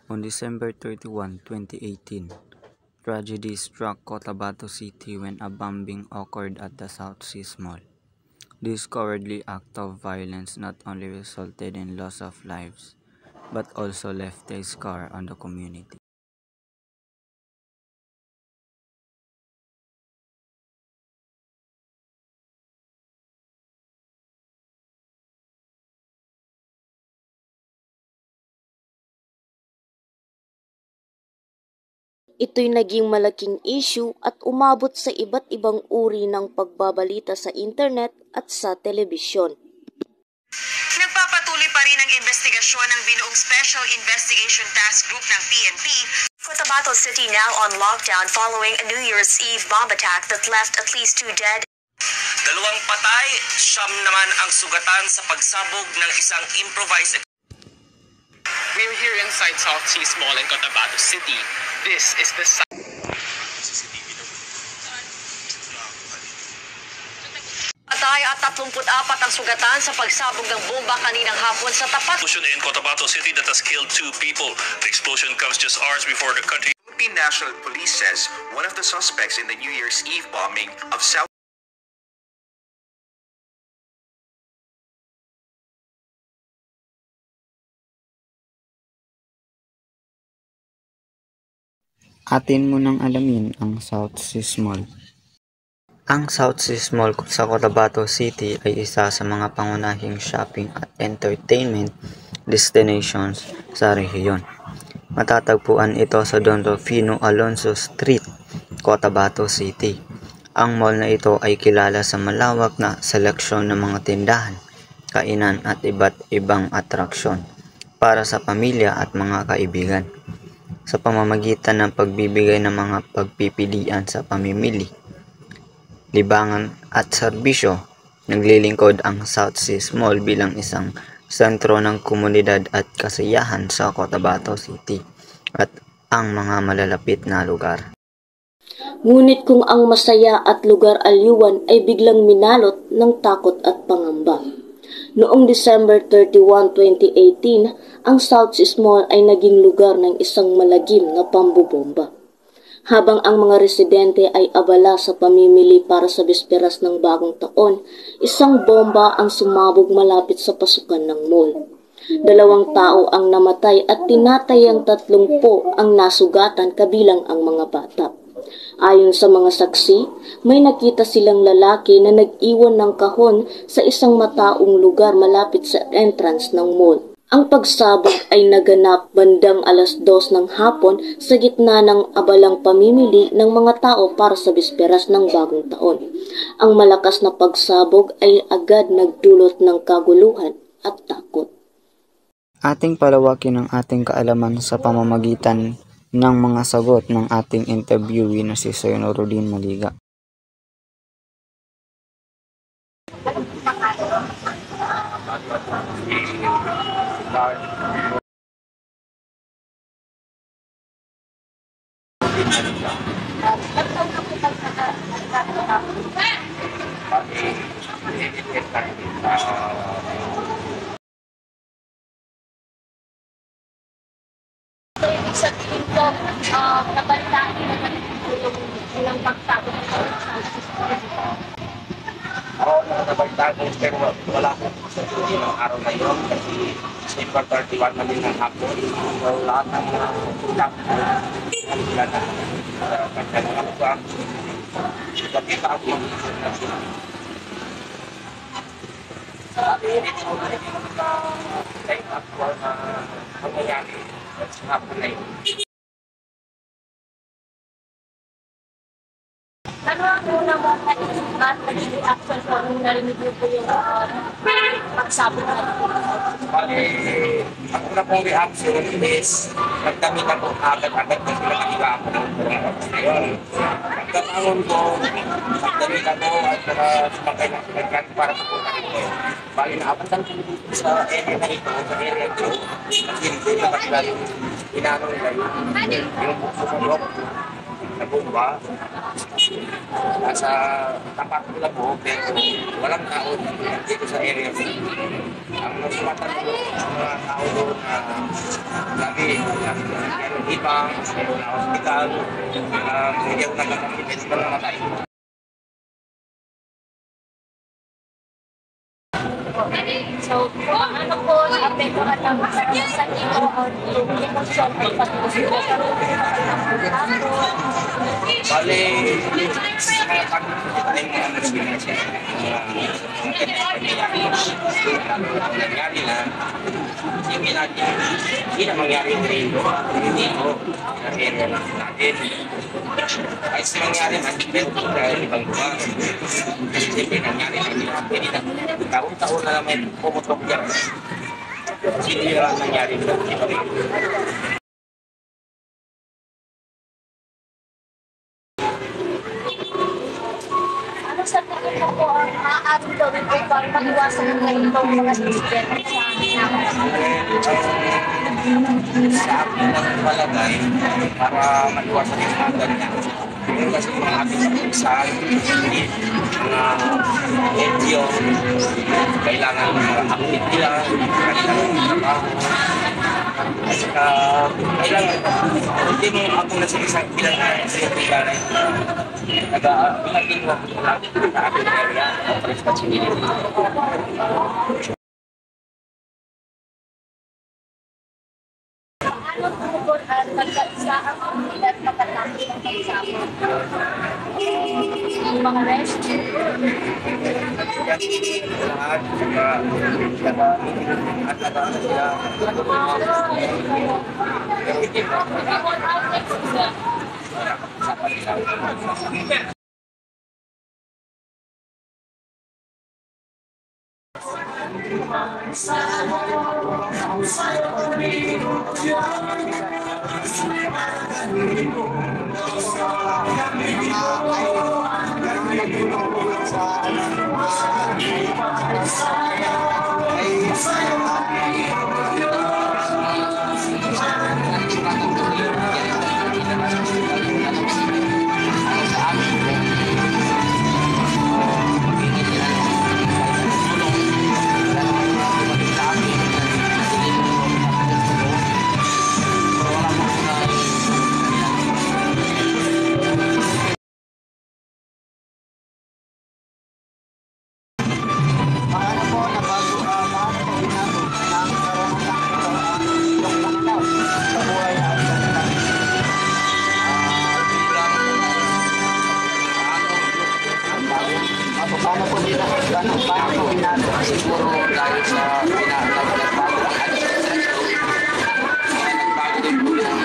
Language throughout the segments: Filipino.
On December 31, 2018, tragedy struck Cotabato City when a bombing occurred at the South Seas Mall. This cowardly act of violence not only resulted in loss of lives, but also left a scar on the community. Ito'y naging malaking issue at umabot sa iba't ibang uri ng pagbabalita sa internet at sa telebisyon. Nagpapatuloy pa rin ang investigasyon ng binuong Special Investigation Task Group ng PNP. Cotabato City now on lockdown following a New Year's Eve bomb attack that left at least 2 dead. 2 patay, 9 naman ang sugatan sa pagsabog ng isang improvised. We're here inside South Seas Mall in Cotabato City. This is the Patay at 34 ang sugatan sa pagsabog ng bomba kaninang hapon sa tapat. Explosion in Cotabato City that has killed 2 people. The explosion comes just hours before the country. Philippine National Police says one of the suspects in the New Year's Eve bombing of South Atin mo nang alamin ang South Seas Mall. Ang South Seas Mall sa Cotabato City ay isa sa mga pangunahing shopping at entertainment destinations sa rehiyon. Matatagpuan ito sa Don Rufino Alonso Street, Cotabato City. Ang mall na ito ay kilala sa malawak na seleksyon ng mga tindahan, kainan at iba't ibang atraksyon para sa pamilya at mga kaibigan. Sa pamamagitan ng pagbibigay ng mga pagpipilian sa pamimili, libangan at serbisyo, naglilingkod ang South Seas Mall bilang isang sentro ng komunidad at kasiyahan sa Cotabato City at ang mga malalapit na lugar. Ngunit kung ang masaya at lugar aliwan ay biglang minalot ng takot at pangamba. Noong December 31, 2018, ang South Seas Mall ay naging lugar ng isang malagim na pambobomba. Habang ang mga residente ay abala sa pamimili para sa bisperas ng bagong taon, isang bomba ang sumabog malapit sa pasukan ng mall. 2 tao ang namatay at tinatayang 30 ang nasugatan kabilang ang mga bata. Ayon sa mga saksi, may nakita silang lalaki na nag-iwan ng kahon sa isang mataong lugar malapit sa entrance ng mall. Ang pagsabog ay naganap bandang 2:00 ng hapon sa gitna ng abalang pamimili ng mga tao para sa bisperas ng bagong taon. Ang malakas na pagsabog ay agad nagdulot ng kaguluhan at takot. Ating palawakin ang ating kaalaman sa pamamagitan ng mga sagot ng ating interviewee na si Sir Norodin Maliga. Ibig sabihin ko, nabalitaan na yung ilang pagsabog ng Oo, nakabalitaan ko pero wala ko sa ng araw na yun kasi December 31 na din ng hapon. So lahat ng mga staff na sila na kanya ng ano ba. So kita ako mag-isip. Pilit ko na yung time actual na mangyayari sa hapon na yun. Ano ang una mo at nag-reaction ko nung narinig ko yung pagsabog na ito? Bali, ang una pong reaction is nagdamit ako agad-agad na sila nakila ako ng oras na yun. Pagkatangon ko, nagdamit ako at sumakay ng sinagyan para pupunta ito. Bali, naabatan ko dito sa area na ito, sa area ko, kasi hindi na kanila yung inano nila yung bukso na bomba. Nasa tapat ko lang po, pero walang tao dito sa area. ang tumatanong ang mga tao doon na lagi, meron ibang, meron na hospital, hindi ako nagkakamit, ito na namatay. So, ano po naapektuhan ng sa inyo yung emosyon ay pag-uusap? Bale, mga pag-uusap ay mga nag-experience nangyari na hindi natin, hindi na mangyari dito dahil natin kahit mangyari na dahil ibang lugar kasi siyempre nangyari na hindi na taon-taon na naman pumutok dyan hindi na nangyari na Ano sa tingin mo po ang maaaring gawin ko para maiwasan ng ganitong mga incident sa amin sa akin ng palagay para maiwasan yung mga ganyan. Yung kasi mga ating kapulisan, mga NGO, kailangan active nila, kailangan trabaho. At saka, kailangan, hindi mo ako nasagisang bilang sa iyo pinalay. Nag-aating ako lang sa ating area of responsibility. Ano po ang nagkaisa ang komunidad pagkatapos ng pagsabog? Yung mga rescue? Lahat, saka at nag-aaral sila. Siguro dahil sa pinagbago ng administrasyon, nagbago din po yung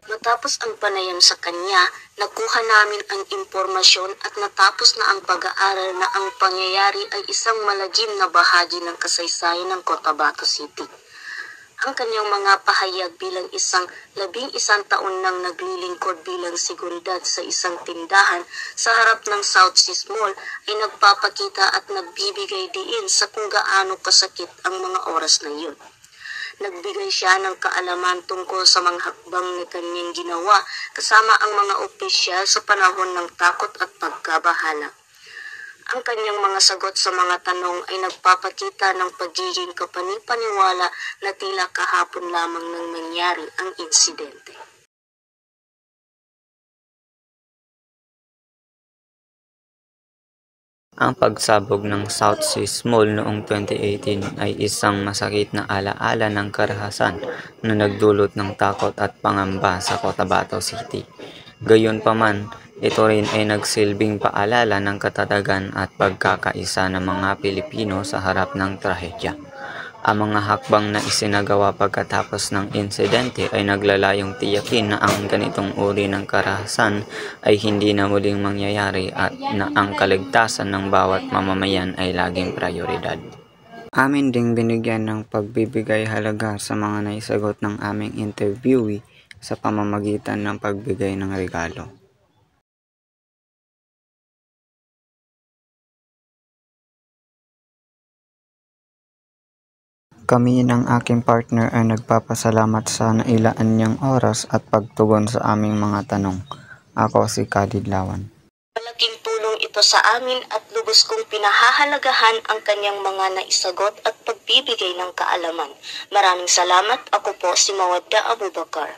Matapos ang panayam sa kanya, nakuha namin ang impormasyon at natapos na ang pag-aaral na ang pangyayari ay isang malagim na bahagi ng kasaysayan ng Cotabato City. Ang kanyang mga pahayag bilang isang 11 taon nang naglilingkod bilang seguridad sa isang tindahan sa harap ng South Seas Mall ay nagpapakita at nagbibigay diin sa kung gaano kasakit ang mga oras na iyon. Nagbigay siya ng kaalaman tungkol sa mga hakbang na kanyang ginawa kasama ang mga opisyal sa panahon ng takot at pagkabahala. Ang kanyang mga sagot sa mga tanong ay nagpapakita ng pagiging kapanipaniwala na tila kahapon lamang nang nangyari ang insidente. Ang pagsabog ng South Seas Mall noong 2018 ay isang masakit na alaala ng karahasan na nagdulot ng takot at pangamba sa Cotabato City. Gayunpaman, ito rin ay nagsilbing paalala ng katatagan at pagkakaisa ng mga Pilipino sa harap ng trahedya. Ang mga hakbang na isinagawa pagkatapos ng insidente ay naglalayong tiyakin na ang ganitong uri ng karahasan ay hindi na muling mangyayari at na ang kaligtasan ng bawat mamamayan ay laging prioridad. Amin ding binigyan ng pagbibigay halaga sa mga naisagot ng aming interviewee sa pamamagitan ng pagbigay ng regalo. Kami ng aking partner ay nagpapasalamat sa nailaan niyang oras at pagtugon sa aming mga tanong. Ako si Khalid Lawan. Malaking tulong ito ito sa amin at lubos kong pinahahalagahan ang kanyang mga naisagot at pagbibigay ng kaalaman. Maraming salamat. Ako po si Mawadda Abubakar.